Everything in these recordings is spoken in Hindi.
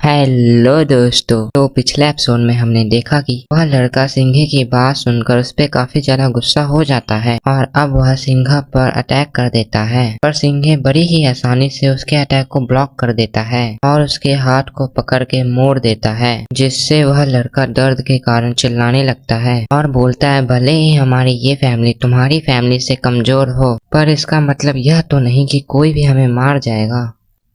हेलो दोस्तों। तो पिछले एपिसोड में हमने देखा कि वह लड़का सिंघे की बात सुनकर उस पे काफी ज्यादा गुस्सा हो जाता है और अब वह सिंघा पर अटैक कर देता है, पर सिंघे बड़ी ही आसानी से उसके अटैक को ब्लॉक कर देता है और उसके हाथ को पकड़ के मोड़ देता है, जिससे वह लड़का दर्द के कारण चिल्लाने लगता है और बोलता है, भले ही हमारी ये फैमिली तुम्हारी फैमिली से कमजोर हो, पर इसका मतलब यह तो नहीं कि कोई भी हमें मार जाएगा।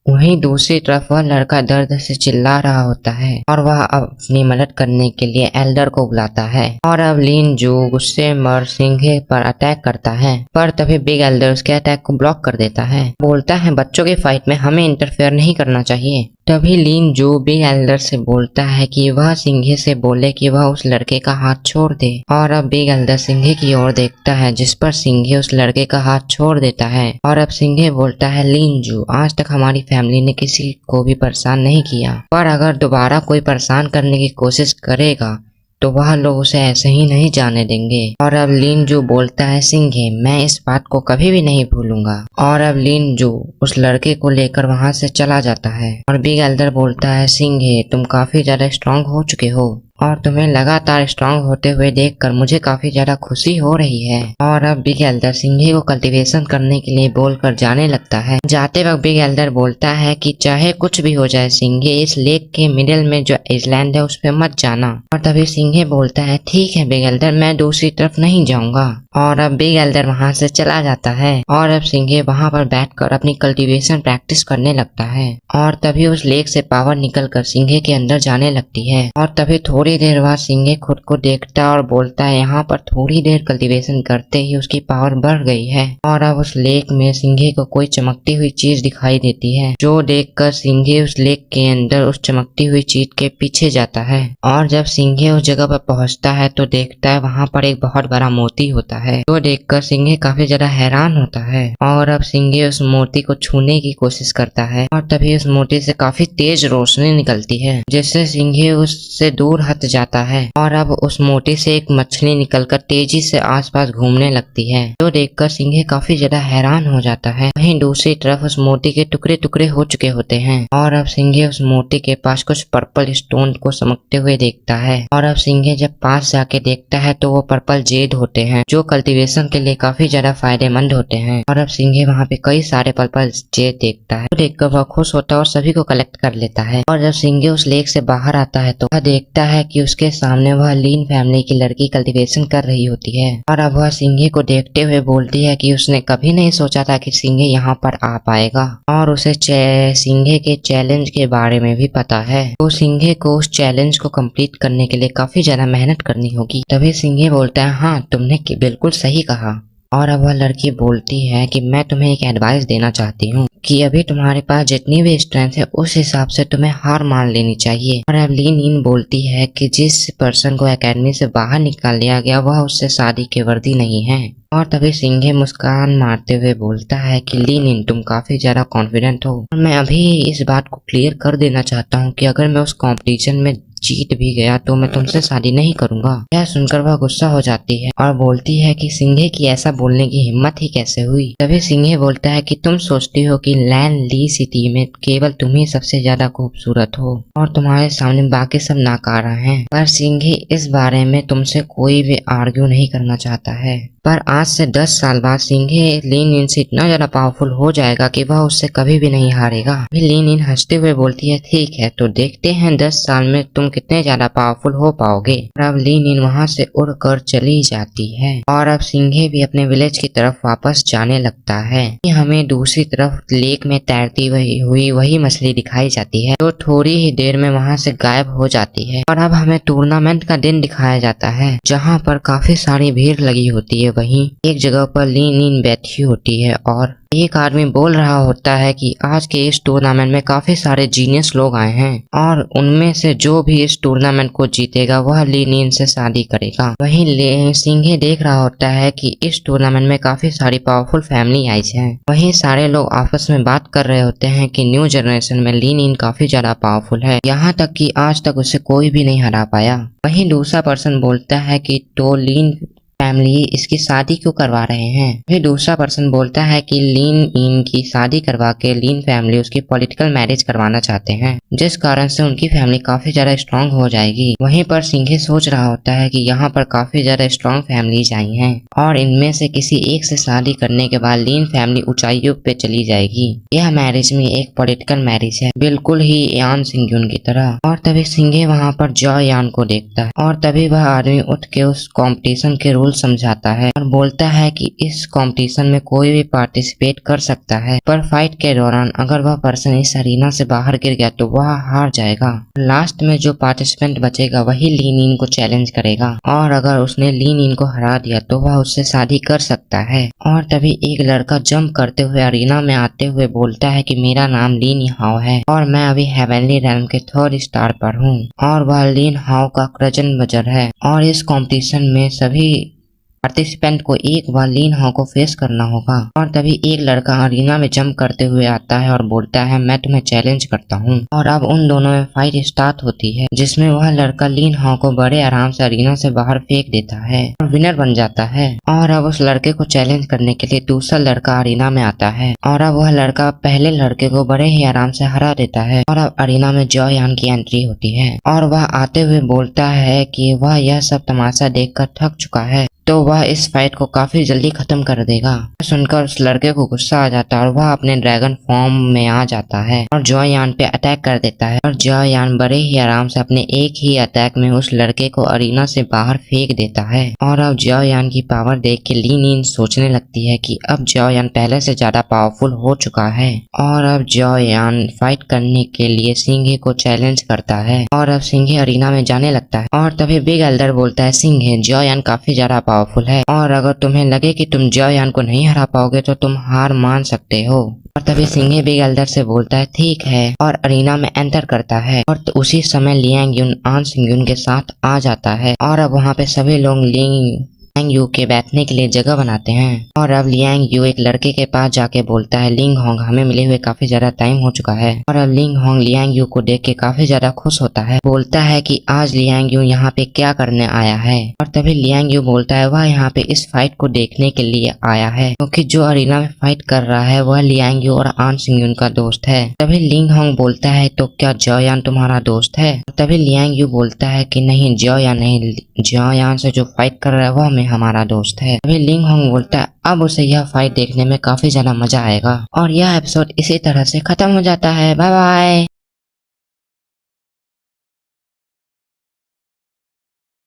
वहीं दूसरी तरफ वह लड़का दर्द से चिल्ला रहा होता है और वह अब अपनी मदद करने के लिए एल्डर को बुलाता है और अब लिन जू गुस्से में सिंघे पर अटैक करता है, पर तभी बिग एल्डर उसके अटैक को ब्लॉक कर देता है। बोलता है, बच्चों की फाइट में हमें इंटरफेयर नहीं करना चाहिए। तभी लिन जू बिग एल्डर से बोलता है कि वह सिंघे से बोले कि वह उस लड़के का हाथ छोड़ दे और अब बिग एल्डर सिंघे की ओर देखता है, जिस पर सिंघे उस लड़के का हाथ छोड़ देता है और अब सिंघे बोलता है, लिन जू आज तक हमारी फैमिली ने किसी को भी परेशान नहीं किया, पर अगर दोबारा कोई परेशान करने की कोशिश करेगा तो वह लोग उसे ऐसे ही नहीं जाने देंगे। और अब लिन जू बोलता है, सिंघे मैं इस बात को कभी भी नहीं भूलूंगा। और अब लिन जू उस लड़के को लेकर वहां से चला जाता है और बिग एल्डर बोलता है, सिंघे तुम काफी ज्यादा स्ट्रांग हो चुके हो और तुम्हें लगातार स्ट्रांग होते हुए देखकर मुझे काफी ज्यादा खुशी हो रही है। और अब बिग एल्डर सिंघे को कल्टीवेशन करने के लिए बोलकर जाने लगता है। जाते वक्त बिग एल्डर बोलता है कि चाहे कुछ भी हो जाए सिंघे, इस लेक के मिडिल में जो आइलैंड है उस पे मत जाना। और तभी सिंघे बोलता है, ठीक है बिग एल्डर, मैं दूसरी तरफ नहीं जाऊंगा। और अब बिग एल्डर वहां से चला जाता है और अब सिंघे वहां पर बैठकर अपनी कल्टीवेशन प्रैक्टिस करने लगता है और तभी उस लेक से पावर निकलकर सिंघे के अंदर जाने लगती है। और तभी थोड़ी देर बाद सिंघे खुद को देखता और बोलता है, यहाँ पर थोड़ी देर कल्टीवेशन करते ही उसकी पावर बढ़ गई है। और अब उस लेक में सिंघे को कोई चमकती हुई चीज दिखाई देती है, जो देखकर सिंघे उस लेक के अंदर उस चमकती हुई चीज के पीछे जाता है। और जब सिंघे उस जगह पर पहुंचता है तो देखता है वहां पर एक बहुत बड़ा मोती होता है, जो देखकर सिंघे काफी ज्यादा हैरान होता है। और अब सिंघे उस मोती को छूने की कोशिश करता है और तभी उस मोती से काफी तेज रोशनी निकलती है, जिससे सिंघे उससे दूर हट जाता है। और अब उस मोती से एक मछली निकलकर तेजी से आसपास घूमने लगती है, जो देखकर सिंघे काफी ज्यादा हैरान हो जाता है। वहीं दूसरी तरफ उस मोती के टुकड़े टुकड़े हो चुके होते हैं और अब सिंघे उस मोती के पास कुछ पर्पल स्टोन को चमकते हुए देखता है। और अब सिंघे जब पास जाके देखता है तो वो पर्पल जेड होते हैं, जो कल्टीवेशन के लिए काफी ज्यादा फायदेमंद होते हैं। और अब सिंघे वहाँ पे कई सारे पर्पल जेड देखता है, तो देखकर वह खुश होता है और सभी को कलेक्ट कर लेता है। और जब सिंघे उस लेक से बाहर आता है तो वह देखता है कि उसके सामने वह लीन फैमिली की लड़की कल्टीवेशन कर रही होती है। और अब वह सिंघे को देखते हुए बोलती है कि उसने कभी नहीं सोचा था कि सिंघे यहाँ पर आ पाएगा और उसे सिंघे के चैलेंज के बारे में भी पता है, तो सिंघे को उस चैलेंज को कंप्लीट करने के लिए काफी ज्यादा मेहनत करनी होगी। तभी सिंघे बोलता है, हाँ तुमने बिल्कुल सही कहा। और अब वह लड़की बोलती है कि मैं तुम्हें एक एडवाइस देना चाहती हूँ कि अभी तुम्हारे पास जितनी भी स्ट्रेंथ है उस हिसाब से तुम्हें हार मान लेनी चाहिए। और अब लीन बोलती है कि जिस पर्सन को एकेडमी से बाहर निकाल लिया गया वह उससे शादी के वर्दी नहीं है। और तभी सिंघे मुस्कान मारते हुए बोलता है कि लीन तुम काफी ज्यादा कॉन्फिडेंट हो और मैं अभी इस बात को क्लियर कर देना चाहता हूँ कि अगर मैं उस कॉम्पिटिशन में जीत भी गया तो मैं तुमसे शादी नहीं करूंगा। यह सुनकर वह गुस्सा हो जाती है और बोलती है कि सिंघे की ऐसा बोलने की हिम्मत ही कैसे हुई। तभी सिंघे बोलता है कि तुम सोचती हो कि लैन ली सिटी में केवल तुम ही सबसे ज्यादा खूबसूरत हो और तुम्हारे सामने बाकी सब नाकारा हैं, पर सिंघे इस बारे में तुमसे कोई भी आर्ग्यू नहीं करना चाहता है। पर आज से 10 साल बाद सिंघे लीन से इतना ज्यादा पावरफुल हो जाएगा कि वह उससे कभी भी नहीं हारेगा। लीन हंसते हुए बोलती है, ठीक है तो देखते हैं 10 साल में तुम कितने ज्यादा पावरफुल हो पाओगे। और अब लीन वहां से उड़कर चली जाती है और अब सिंघे भी अपने विलेज की तरफ वापस जाने लगता है। हमें दूसरी तरफ लेक में तैरती हुई वही मछली दिखाई जाती है, जो थोड़ी ही देर में वहां से गायब हो जाती है। और अब हमें टूर्नामेंट का दिन दिखाया जाता है, जहाँ पर काफी सारी भीड़ लगी होती है। वहीं एक जगह पर लीन बैठी होती है और एक आदमी बोल रहा होता है कि आज के इस टूर्नामेंट में काफी सारे जीनियस लोग आए हैं और उनमें से जो भी इस टूर्नामेंट को जीतेगा वह लीन से शादी करेगा। वहीं सिंघे देख रहा होता है कि इस टूर्नामेंट में काफी सारी पावरफुल फैमिली आई है। वहीं सारे लोग आपस में बात कर रहे होते हैं कि न्यू जनरेशन में लीन काफी ज्यादा पावरफुल है, यहाँ तक कि आज तक उसे कोई भी नहीं हरा पाया। वहीं दूसरा पर्सन बोलता है कि तो लीन फैमिली इसकी शादी क्यों करवा रहे हैं। फिर दूसरा पर्सन बोलता है कि लीन इन की शादी करवा के लीन फैमिली उसकी पॉलिटिकल मैरिज करवाना चाहते हैं, जिस कारण से उनकी फैमिली काफी ज्यादा स्ट्रांग हो जाएगी। वहीं पर सिंघे सोच रहा होता है कि यहाँ पर काफी ज्यादा स्ट्रांग फैमिलीज आई हैं और इनमें से किसी एक से शादी करने के बाद लीन फैमिली ऊंचाइयों पे चली जाएगी। यह मैरिज में एक पॉलिटिकल मैरिज है, बिल्कुल ही यान सिंग्यून की तरह। और तभी सिंघे वहाँ पर जॉय यान को देखता है और तभी वह आदमी उठ के उस कंपटीशन के रूल समझाता है और बोलता है कि इस कंपटीशन में कोई भी पार्टिसिपेट कर सकता है, पर फाइट के दौरान अगर वह पर्सन इस अरीना से बाहर गिर गया तो वह हार जाएगा। लास्ट में जो पार्टिसिपेंट बचेगा वही लीन इन को चैलेंज करेगा और अगर उसने लीन इन को हरा दिया तो वह उससे शादी कर सकता है। और तभी एक लड़का जंप करते हुए अरीना में आते हुए बोलता है कि मेरा नाम लीन हाओ है और मैं अभी हेवनली रैम के 3rd स्टार पर हूँ और वह लीन हाओ का कजन बजर है और इस कंपटीशन में सभी पार्टिसिपेंट को एक बार लीन हाओ को फेस करना होगा। और तभी एक लड़का अरीना में जंप करते हुए आता है और बोलता है मैं तुम्हें चैलेंज करता हूँ। और अब उन दोनों में फाइट स्टार्ट होती है, जिसमें वह लड़का लीन हाओ को बड़े आराम से अरीना से बाहर फेंक देता है और विनर बन जाता है। और अब उस लड़के को चैलेंज करने के लिए दूसरा लड़का अरीना में आता है और अब वह लड़का पहले लड़के को बड़े ही आराम से हरा देता है। और अब अरीना में जॉय यान की एंट्री होती है और वह आते हुए बोलता है कि वह यह सब तमाशा देखकर थक चुका है, तो वह इस फाइट को काफी जल्दी खत्म कर देगा। सुनकर उस लड़के को गुस्सा आ जाता है और वह अपने ड्रैगन फॉर्म में आ जाता है और जॉय यान पे अटैक कर देता है और जॉय यान बड़े ही आराम से अपने एक ही अटैक में उस लड़के को अरीना से बाहर फेंक देता है। और अब जॉय यान की पावर देख के लीन इन सोचने लगती है कि अब जॉय यान पहले से ज्यादा पावरफुल हो चुका है। और अब जॉय यान फाइट करने के लिए सिंघे को चैलेंज करता है और अब सिंघे अरीना में जाने लगता है। और तभी बिग एल्डर बोलता है सिंघे जॉय यान काफी ज्यादा पावरफुल है और अगर तुम्हें लगे कि तुम जॉय यान को नहीं हरा पाओगे तो तुम हार मान सकते हो। और तभी सिंघे बिग एल्डर से बोलता है ठीक है और अरीना में एंटर करता है। और तो उसी समय लियांग यून आन सिंग्यून के साथ आ जाता है और अब वहाँ पे सभी लोग लियांग यू के बैठने के लिए जगह बनाते हैं। और अब लियांग यू एक लड़के के पास जाके बोलता है लिंग होंग हमें मिले हुए काफी ज्यादा टाइम हो चुका है। और अब लिंग होंग लियांग यू को देख के काफी ज्यादा खुश होता है, बोलता है कि आज लियांग यू यहाँ पे क्या करने आया है। और तभी लियांग यू बोलता है वह यहाँ पे इस फाइट को देखने के लिए आया है क्योंकि जो अरीना में फाइट कर रहा है वह लियांग यू और आन सिंग्यून का दोस्त है। तभी लिंग होंग बोलता है तो क्या जॉय यान तुम्हारा दोस्त है। तभी लियांग यू बोलता है कि नहीं जॉय यान नहीं, जॉय यान से जो फाइट कर रहा है वह हमारा दोस्त है। तभी लिंग होंग बोलता है अब उसे यह फाइट देखने में काफी ज्यादा मजा आएगा। और यह एपिसोड इसी तरह से खत्म हो जाता है। Bye bye.